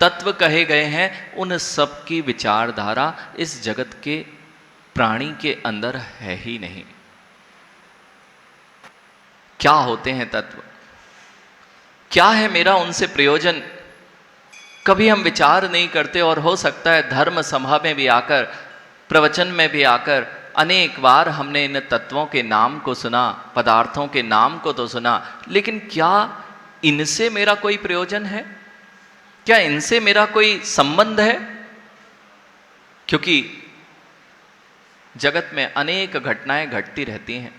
तत्व कहे गए हैं उन सब की विचारधारा इस जगत के प्राणी के अंदर है ही नहीं। क्या होते हैं तत्व, क्या है मेरा उनसे प्रयोजन, कभी हम विचार नहीं करते। और हो सकता है धर्म सभा में भी आकर, प्रवचन में भी आकर अनेक बार हमने इन तत्वों के नाम को सुना, पदार्थों के नाम को तो सुना, लेकिन क्या इनसे मेरा कोई प्रयोजन है, क्या इनसे मेरा कोई संबंध है? क्योंकि जगत में अनेक घटनाएं घटती रहती हैं,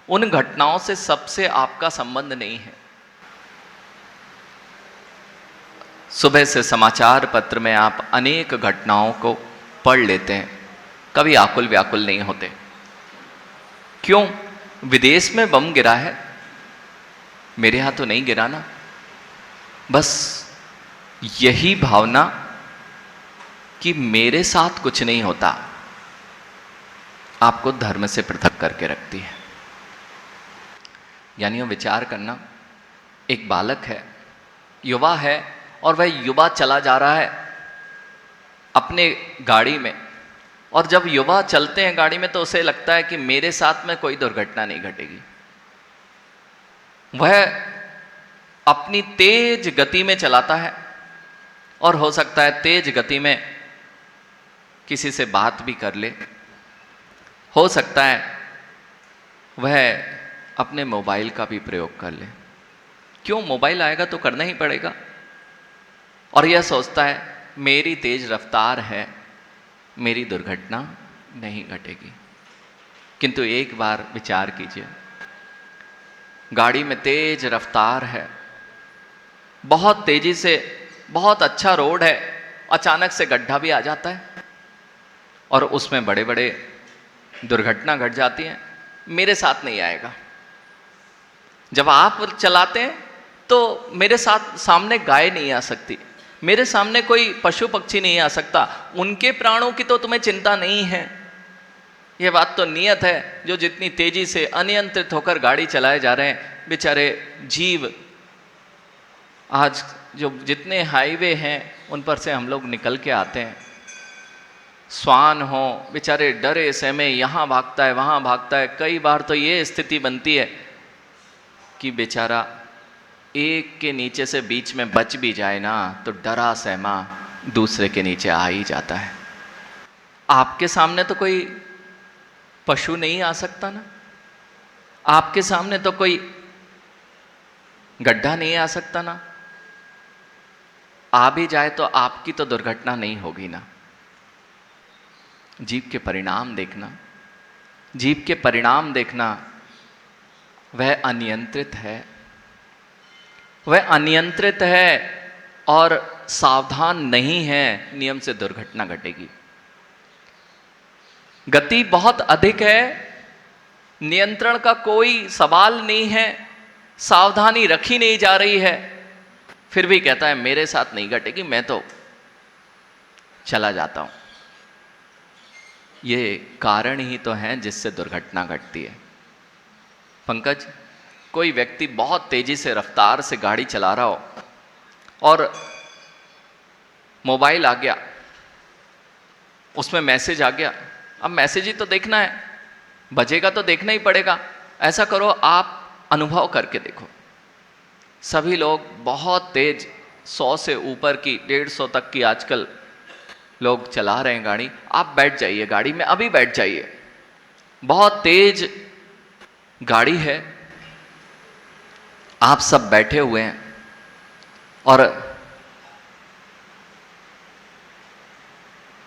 उन घटनाओं से सबसे आपका संबंध नहीं है। सुबह से समाचार पत्र में आप अनेक घटनाओं को पढ़ लेते हैं, कभी आकुल व्याकुल नहीं होते। क्यों? विदेश में बम गिरा है, मेरे यहां तो नहीं गिरा ना। बस यही भावना कि मेरे साथ कुछ नहीं होता आपको धर्म से पृथक करके रखती है। यानी विचार करना, एक बालक है, युवा है, और वह युवा चला जा रहा है अपने गाड़ी में, और जब युवा चलते हैं गाड़ी में तो उसे लगता है कि मेरे साथ में कोई दुर्घटना नहीं घटेगी। वह अपनी तेज गति में चलाता है, और हो सकता है तेज गति में किसी से बात भी कर ले, हो सकता है वह अपने मोबाइल का भी प्रयोग कर ले। क्यों? मोबाइल आएगा तो करना ही पड़ेगा। और यह सोचता है मेरी तेज रफ्तार है, मेरी दुर्घटना नहीं घटेगी। किंतु एक बार विचार कीजिए, गाड़ी में तेज रफ्तार है, बहुत तेजी से, बहुत अच्छा रोड है, अचानक से गड्ढा भी आ जाता है और उसमें बड़े बड़े दुर्घटना घट जाती है। मेरे साथ नहीं आएगा। जब आप चलाते हैं तो मेरे साथ सामने गाय नहीं आ सकती, मेरे सामने कोई पशु पक्षी नहीं आ सकता, उनके प्राणों की तो तुम्हें चिंता नहीं है। यह बात तो नियत है। जो जितनी तेजी से अनियंत्रित होकर गाड़ी चलाए जा रहे हैं, बेचारे जीव, आज जो जितने हाईवे हैं उन पर से हम लोग निकल के आते हैं, स्वान हो, बेचारे डरे सहमे यहाँ भागता है वहाँ भागता है। कई बार तो ये स्थिति बनती है कि बेचारा एक के नीचे से बीच में बच भी जाए ना तो डरा सहमा दूसरे के नीचे आ ही जाता है। आपके सामने तो कोई पशु नहीं आ सकता ना, आपके सामने तो कोई गड्ढा नहीं आ सकता ना, आ भी जाए तो आपकी तो दुर्घटना नहीं होगी ना। जीव के परिणाम देखना, जीव के परिणाम देखना, वह अनियंत्रित है, वह अनियंत्रित है और सावधान नहीं है, नियम से दुर्घटना घटेगी। गति बहुत अधिक है, नियंत्रण का कोई सवाल नहीं है, सावधानी रखी नहीं जा रही है, फिर भी कहता है मेरे साथ नहीं घटेगी, मैं तो चला जाता हूं। ये कारण ही तो है जिससे दुर्घटना घटती है। पंकज, कोई व्यक्ति बहुत तेजी से रफ्तार से गाड़ी चला रहा हो और मोबाइल आ गया, उसमें मैसेज आ गया, अब मैसेज ही तो देखना है, बजेगा तो देखना ही पड़ेगा। ऐसा करो, आप अनुभव करके देखो, सभी लोग बहुत तेज 100 से ऊपर की 150 तक की आजकल लोग चला रहे हैं गाड़ी। आप बैठ जाइए गाड़ी में, अभी बैठ जाइए, बहुत तेज गाड़ी है, आप सब बैठे हुए हैं और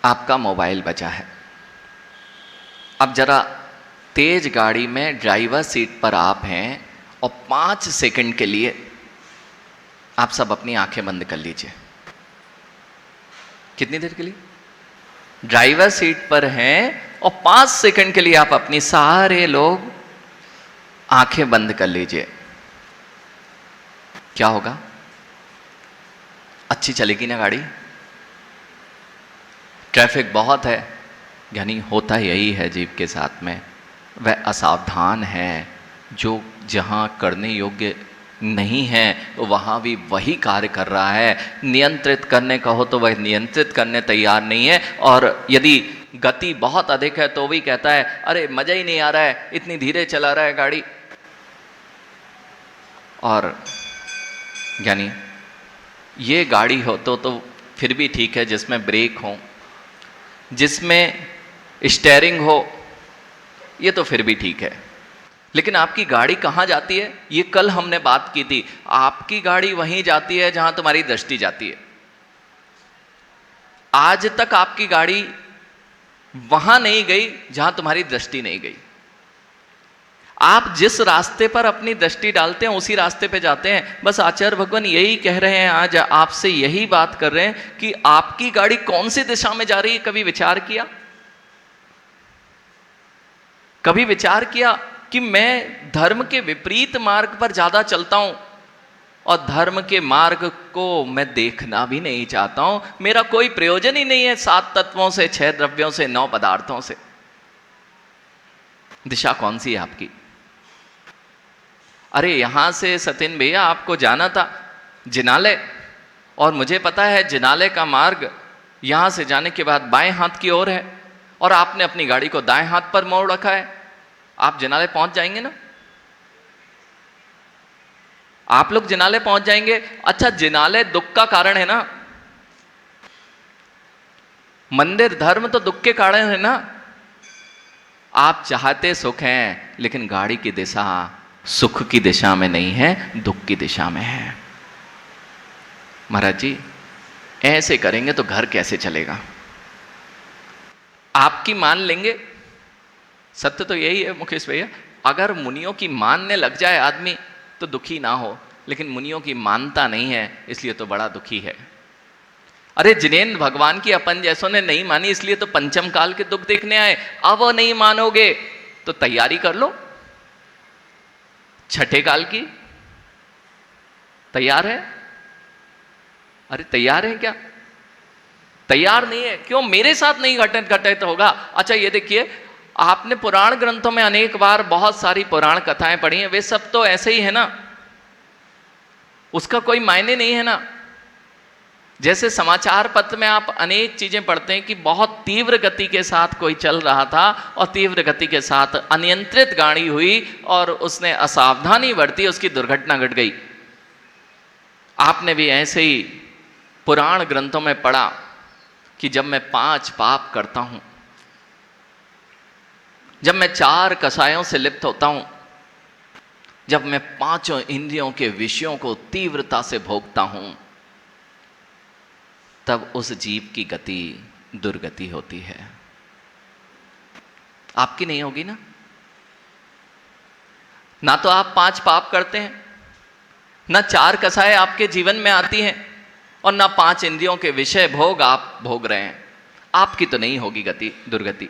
आपका मोबाइल बजा है। अब जरा तेज गाड़ी में ड्राइवर सीट पर आप हैं और 5 सेकंड के लिए आप सब अपनी आंखें बंद कर लीजिए। कितनी देर के लिए? ड्राइवर सीट पर हैं और 5 सेकंड के लिए आप अपनी सारे लोग आंखें बंद कर लीजिए। क्या होगा? अच्छी चलेगी ना गाड़ी? ट्रैफिक बहुत है, यानी होता यही है जीव के साथ में। वह असावधान है, जो जहां करने योग्य नहीं है तो वहाँ भी वही कार्य कर रहा है। नियंत्रित करने कहो तो वह नियंत्रित करने तैयार नहीं है, और यदि गति बहुत अधिक है तो भी कहता है अरे मज़ा ही नहीं आ रहा है, इतनी धीरे चला रहा है गाड़ी। और यानी ये गाड़ी हो तो फिर भी ठीक है, जिसमें ब्रेक हो, जिसमें स्टीयरिंग हो, ये तो फिर भी ठीक है। लेकिन आपकी गाड़ी कहाँ जाती है? ये कल हमने बात की थी, आपकी गाड़ी वहीं जाती है जहां तुम्हारी दृष्टि जाती है। आज तक आपकी गाड़ी वहां नहीं गई जहां तुम्हारी दृष्टि नहीं गई। आप जिस रास्ते पर अपनी दृष्टि डालते हैं उसी रास्ते पे जाते हैं। बस आचार्य भगवान यही कह रहे हैं, आज आपसे यही बात कर रहे हैं कि आपकी गाड़ी कौन सी दिशा में जा रही है, कभी विचार किया? कभी विचार किया कि मैं धर्म के विपरीत मार्ग पर ज्यादा चलता हूं और धर्म के मार्ग को मैं देखना भी नहीं चाहता हूं, मेरा कोई प्रयोजन ही नहीं है 7 तत्वों से, 6 द्रव्यों से, 9 पदार्थों से। दिशा कौन सी है आपकी? अरे यहां से सतिन भैया आपको जाना था जिनालय, और मुझे पता है जिनालय का मार्ग यहां से जाने के बाद बाएं हाथ की ओर है, और आपने अपनी गाड़ी को दाएं हाथ पर मोड़ रखा है। आप जिनालय पहुंच जाएंगे ना? आप लोग जिनालय पहुंच जाएंगे। अच्छा, जिनालय दुख का कारण है ना? मंदिर धर्म तो दुख के कारण है ना? आप चाहते सुख हैं, लेकिन गाड़ी की दिशा सुख की दिशा में नहीं है, दुख की दिशा में है। महाराज जी ऐसे करेंगे तो घर कैसे चलेगा? आपकी मान लेंगे? सत्य तो यही है मुकेश भैया, अगर मुनियों की मानने लग जाए आदमी तो दुखी ना हो, लेकिन मुनियों की मानता नहीं है, इसलिए तो बड़ा दुखी है। अरे जिनेंद्र भगवान की अपन जैसों ने नहीं मानी, इसलिए तो पंचम काल के दुख देखने आए। अब नहीं मानोगे तो तैयारी कर लो छठे काल की। तैयार है? अरे तैयार है क्या? तैयार नहीं है क्यों? मेरे साथ नहीं घटित होगा। अच्छा ये देखिए, आपने पुराण ग्रंथों में अनेक बार बहुत सारी पुराण कथाएं पढ़ी हैं, वे सब तो ऐसे ही है ना, उसका कोई मायने नहीं है ना। जैसे समाचार पत्र में आप अनेक चीजें पढ़ते हैं कि बहुत तीव्र गति के साथ कोई चल रहा था और तीव्र गति के साथ अनियंत्रित गाड़ी हुई और उसने असावधानी बरती, उसकी दुर्घटना घट गई। आपने भी ऐसे ही पुराण ग्रंथों में पढ़ा कि जब मैं 5 पाप करता हूं, जब मैं 4 कसायों से लिप्त होता हूं, जब मैं 5 इंद्रियों के विषयों को तीव्रता से भोगता हूं, तब उस जीव की गति दुर्गति होती है। आपकी नहीं होगी ना तो आप 5 पाप करते हैं, ना 4 कसाएं आपके जीवन में आती हैं, और ना 5 इंद्रियों के विषय भोग आप भोग रहे हैं। आपकी तो नहीं होगी गति दुर्गति।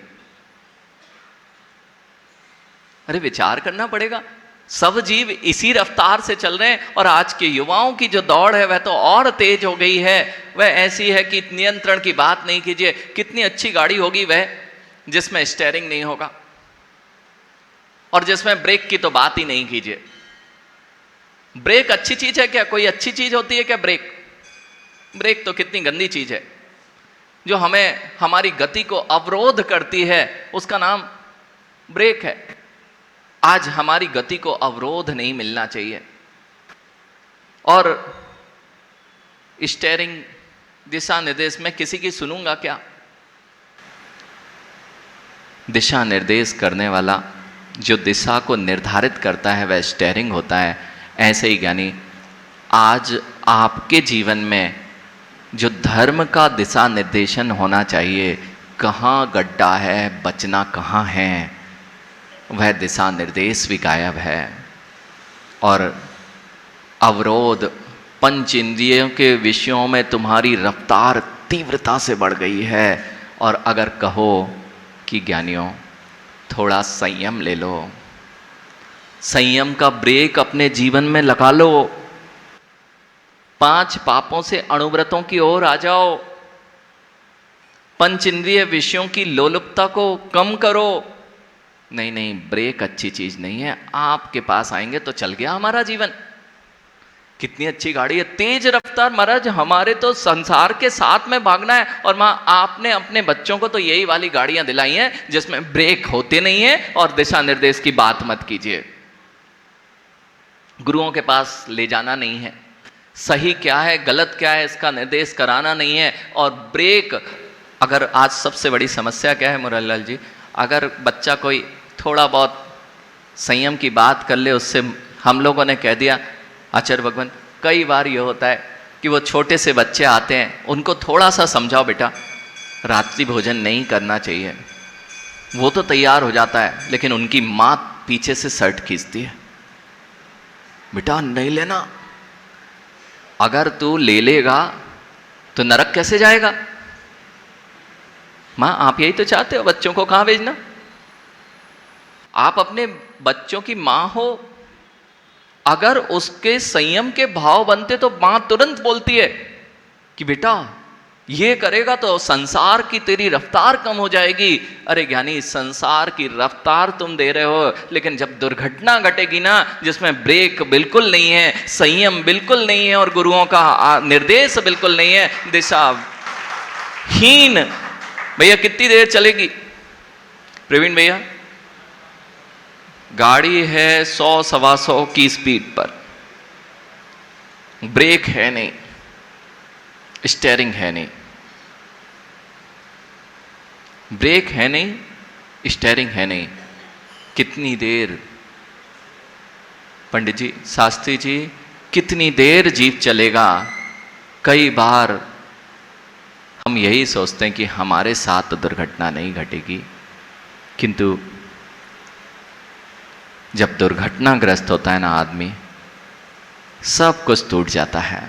अरे विचार करना पड़ेगा। सब जीव इसी रफ्तार से चल रहे हैं, और आज के युवाओं की जो दौड़ है वह तो और तेज हो गई है। वह ऐसी है कि नियंत्रण की बात नहीं कीजिए। कितनी अच्छी गाड़ी होगी वह जिसमें स्टीयरिंग नहीं होगा, और जिसमें ब्रेक की तो बात ही नहीं कीजिए। ब्रेक अच्छी चीज है क्या? कोई अच्छी चीज होती है क्या ब्रेक? ब्रेक तो कितनी गंदी चीज है, जो हमें हमारी गति को अवरोध करती है, उसका नाम ब्रेक है। आज हमारी गति को अवरोध नहीं मिलना चाहिए। और स्टीयरिंग दिशा निर्देश में किसी की सुनूंगा क्या? दिशा निर्देश करने वाला जो दिशा को निर्धारित करता है वह स्टीयरिंग होता है। ऐसे ही ज्ञानी आज आपके जीवन में जो धर्म का दिशा निर्देशन होना चाहिए, कहाँ गड्ढा है, बचना कहाँ है, वह दिशा निर्देश भी गायब है। और अवरोध, पंच इंद्रियों के विषयों में तुम्हारी रफ्तार तीव्रता से बढ़ गई है। और अगर कहो कि ज्ञानियों थोड़ा संयम ले लो, संयम का ब्रेक अपने जीवन में लगा लो, 5 पापों से अणुव्रतों की ओर आ जाओ, पंच इंद्रिय विषयों की लोलुपता को कम करो। नहीं, ब्रेक अच्छी चीज नहीं है। आपके पास आएंगे तो चल गया हमारा जीवन। कितनी अच्छी गाड़ी है, तेज रफ्तार। महाराज हमारे तो संसार के साथ में भागना है, और माँ आपने अपने बच्चों को तो यही वाली गाड़ियां दिलाई हैं जिसमें ब्रेक होते नहीं है, और दिशा निर्देश की बात मत कीजिए। गुरुओं के पास ले जाना नहीं है, सही क्या है गलत क्या है इसका निर्देश कराना नहीं है। और ब्रेक, अगर आज सबसे बड़ी समस्या क्या है मुरलीलाल जी, अगर बच्चा कोई थोड़ा बहुत संयम की बात कर ले, उससे हम लोगों ने कह दिया आचार्य भगवान, कई बार ये होता है कि वो छोटे से बच्चे आते हैं, उनको थोड़ा सा समझाओ बेटा रात्रि भोजन नहीं करना चाहिए, वो तो तैयार हो जाता है, लेकिन उनकी माँ पीछे से शर्ट खींचती है, बेटा नहीं लेना, अगर तू ले लेगा तो नरक कैसे जाएगा। माँ आप यही तो चाहते हो, बच्चों को कहां भेजना। आप अपने बच्चों की मां हो, अगर उसके संयम के भाव बनते तो मां तुरंत बोलती है कि बेटा ये करेगा तो संसार की तेरी रफ्तार कम हो जाएगी। अरे ज्ञानी, संसार की रफ्तार तुम दे रहे हो, लेकिन जब दुर्घटना घटेगी ना, जिसमें ब्रेक बिल्कुल नहीं है, संयम बिल्कुल नहीं है, और गुरुओं का निर्देश बिल्कुल नहीं है, दिशा हीन, भैया कितनी देर चलेगी। प्रवीण भैया, गाड़ी है 100-125 की स्पीड पर, ब्रेक है नहीं, स्टीयरिंग है नहीं, ब्रेक है नहीं, स्टीयरिंग है नहीं, कितनी देर पंडित जी, शास्त्री जी, कितनी देर जीप चलेगा। कई बार हम यही सोचते हैं कि हमारे साथ दुर्घटना नहीं घटेगी, किंतु जब दुर्घटनाग्रस्त होता है ना आदमी, सब कुछ टूट जाता है,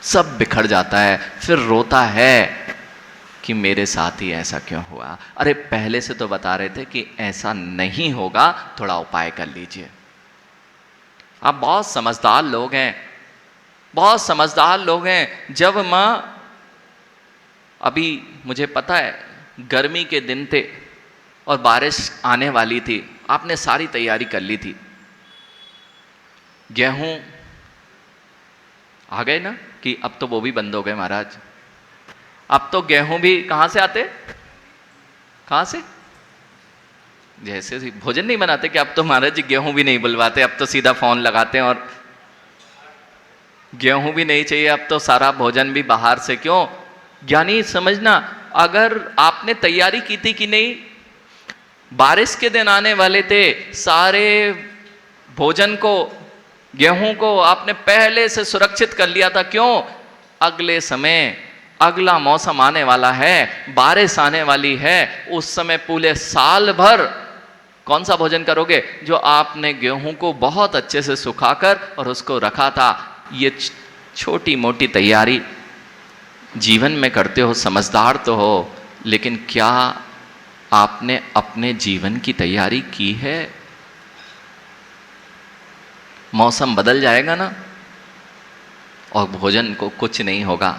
सब बिखर जाता है, फिर रोता है कि मेरे साथ ही ऐसा क्यों हुआ। अरे पहले से तो बता रहे थे कि ऐसा नहीं होगा, थोड़ा उपाय कर लीजिए। आप बहुत समझदार लोग हैं, बहुत समझदार लोग हैं। जब माँ, अभी मुझे पता है गर्मी के दिन थे और बारिश आने वाली थी, आपने सारी तैयारी कर ली थी, गेहूं आ गए ना, कि अब तो वो भी बंद हो गए महाराज, अब तो गेहूं भी कहां से आते, कहां से, जैसे भोजन नहीं बनाते कि अब तो महाराज जी गेहूं भी नहीं बुलवाते, अब तो सीधा फोन लगाते हैं और गेहूं भी नहीं चाहिए, अब तो सारा भोजन भी बाहर से। क्यों ज्ञानी समझना, अगर आपने तैयारी की थी कि नहीं, बारिश के दिन आने वाले थे, सारे भोजन को, गेहूं को आपने पहले से सुरक्षित कर लिया था। क्यों, अगले समय, अगला मौसम आने वाला है, बारिश आने वाली है, उस समय पूरे साल भर कौन सा भोजन करोगे, जो आपने गेहूं को बहुत अच्छे से सुखाकर और उसको रखा था। ये छोटी मोटी तैयारी जीवन में करते हो, समझदार तो हो, लेकिन क्या आपने अपने जीवन की तैयारी की है। मौसम बदल जाएगा ना और भोजन को कुछ नहीं होगा,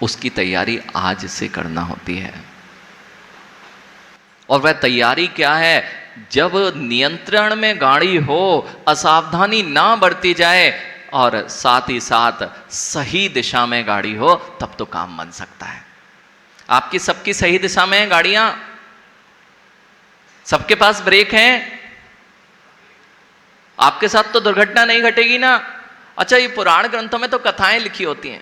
उसकी तैयारी आज से करना होती है। और वह तैयारी क्या है, जब नियंत्रण में गाड़ी हो, असावधानी ना बरती जाए और साथ ही साथ सही दिशा में गाड़ी हो, तब तो काम बन सकता है। आपकी सबकी सही दिशा में है गाड़ियां, सबके पास ब्रेक हैं, आपके साथ तो दुर्घटना नहीं घटेगी ना। अच्छा, ये पुराण ग्रंथों में तो कथाएं लिखी होती हैं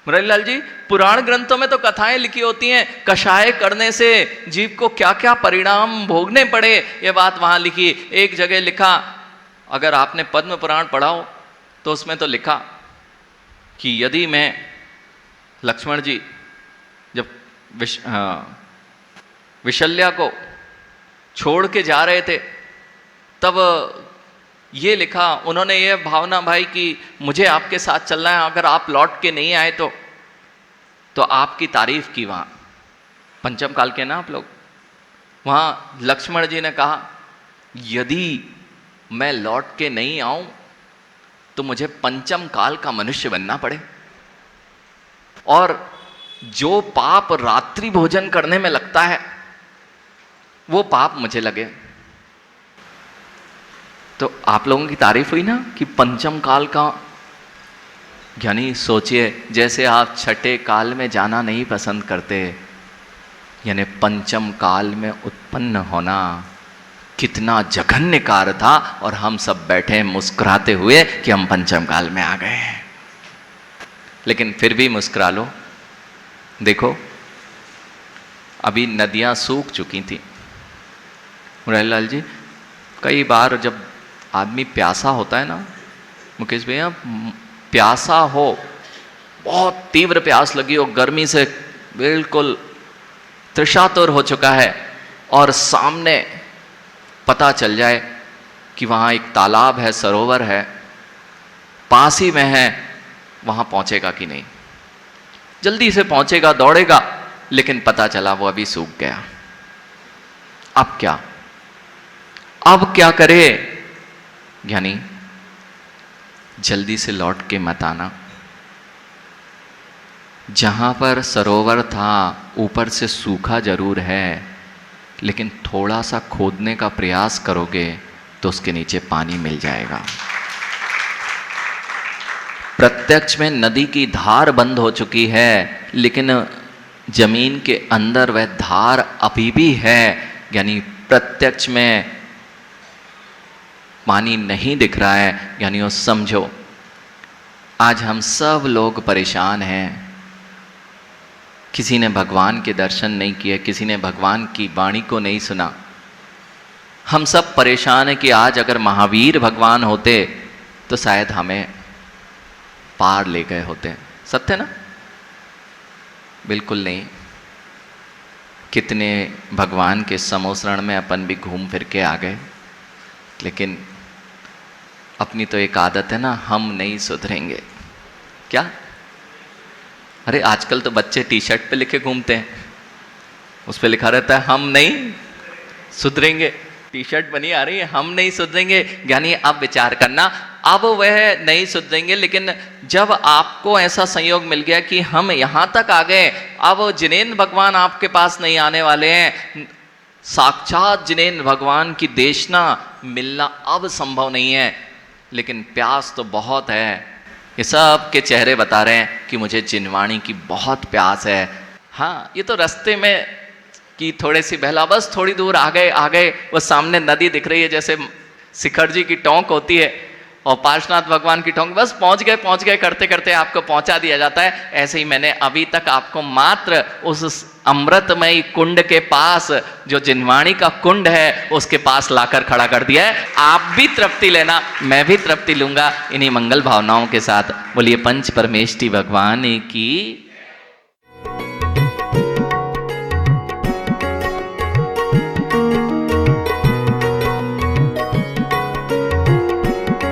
मुरलीलाल जी, पुराण ग्रंथों में तो कथाएं लिखी होती हैं, कषाय करने से जीव को क्या क्या परिणाम भोगने पड़े, ये बात वहां लिखी। एक जगह लिखा, अगर आपने पद्म पुराण पढ़ा हो तो उसमें तो लिखा कि यदि मैं, लक्ष्मण जी जब विशल्या को छोड़ के जा रहे थे, तब ये लिखा उन्होंने, ये भावना भाई कि मुझे आपके साथ चलना है, अगर आप लौट के नहीं आए तो आपकी तारीफ की। वहां पंचम काल के ना आप लोग, वहां लक्ष्मण जी ने कहा यदि मैं लौट के नहीं आऊं तो मुझे पंचम काल का मनुष्य बनना पड़े, और जो पाप रात्रि भोजन करने में लगता है वो पाप मुझे लगे। तो आप लोगों की तारीफ हुई ना कि पंचम काल का, यानी सोचिए जैसे आप छठे काल में जाना नहीं पसंद करते, यानी पंचम काल में उत्पन्न होना कितना जघन्य कार्य था, और हम सब बैठे मुस्कुराते हुए कि हम पंचम काल में आ गए हैं। लेकिन फिर भी मुस्कुरा लो। देखो अभी नदियां सूख चुकी थी। मुरारीलाल जी, कई बार जब आदमी प्यासा होता है ना मुकेश भैया, प्यासा हो, बहुत तीव्र प्यास लगी हो, गर्मी से बिल्कुल तृषातुर हो चुका है, और सामने पता चल जाए कि वहाँ एक तालाब है, सरोवर है, पास ही में है, वहाँ पहुँचेगा कि नहीं? जल्दी से पहुँचेगा, दौड़ेगा, लेकिन पता चला वो अभी सूख गया। अब क्या? अब क्या करे? यानी जल्दी से लौट के मत आना। जहाँ पर सरोवर था ऊपर से सूखा जरूर है, लेकिन थोड़ा सा खोदने का प्रयास करोगे तो उसके नीचे पानी मिल जाएगा। प्रत्यक्ष में नदी की धार बंद हो चुकी है, लेकिन जमीन के अंदर वह धार अभी भी है, यानी प्रत्यक्ष में पानी नहीं दिख रहा है। यानी वो समझो आज हम सब लोग परेशान हैं। किसी ने भगवान के दर्शन नहीं किए, किसी ने भगवान की वाणी को नहीं सुना। हम सब परेशान हैं कि आज अगर महावीर भगवान होते तो शायद हमें पार ले गए होते। सत्य ना? बिल्कुल नहीं। कितने भगवान के समोसरण में अपन भी घूम फिर के आ गए, लेकिन अपनी तो एक आदत है ना, हम नहीं सुधरेंगे। क्या? अरे आजकल तो बच्चे टी शर्ट पे लिखे घूमते हैं, उस पे लिखा रहता है हम नहीं सुधरेंगे। टी शर्ट बनी आ रही है, हम नहीं सुधरेंगे। यानी अब विचार करना, अब वह नहीं सुधरेंगे, लेकिन जब आपको ऐसा संयोग मिल गया कि हम यहां तक आ गए, अब जिनेंद्र भगवान आपके पास नहीं आने वाले हैं, साक्षात जिनेंद्र भगवान की देशना मिलना अब संभव नहीं है, लेकिन प्यास तो बहुत है। ये सब के चेहरे बता रहे हैं कि मुझे जिनवाणी की बहुत प्यास है। हाँ, ये तो रास्ते में कि थोड़े सी बहला, बस थोड़ी दूर आ गए, वो सामने नदी दिख रही है, जैसे शिखर जी की टोंक होती है और पार्श्वनाथ भगवान की टोंक, बस पहुंच गए करते करते आपको पहुंचा दिया जाता है। ऐसे ही मैंने अभी तक आपको मात्र उस अमृतमयी कुंड के पास, जो जिनवाणी का कुंड है, उसके पास लाकर खड़ा कर दिया है। आप भी तृप्ति लेना, मैं भी तृप्ति लूंगा इन्हीं मंगल भावनाओं के साथ। बोलिए पंच परमेष्टि भगवान की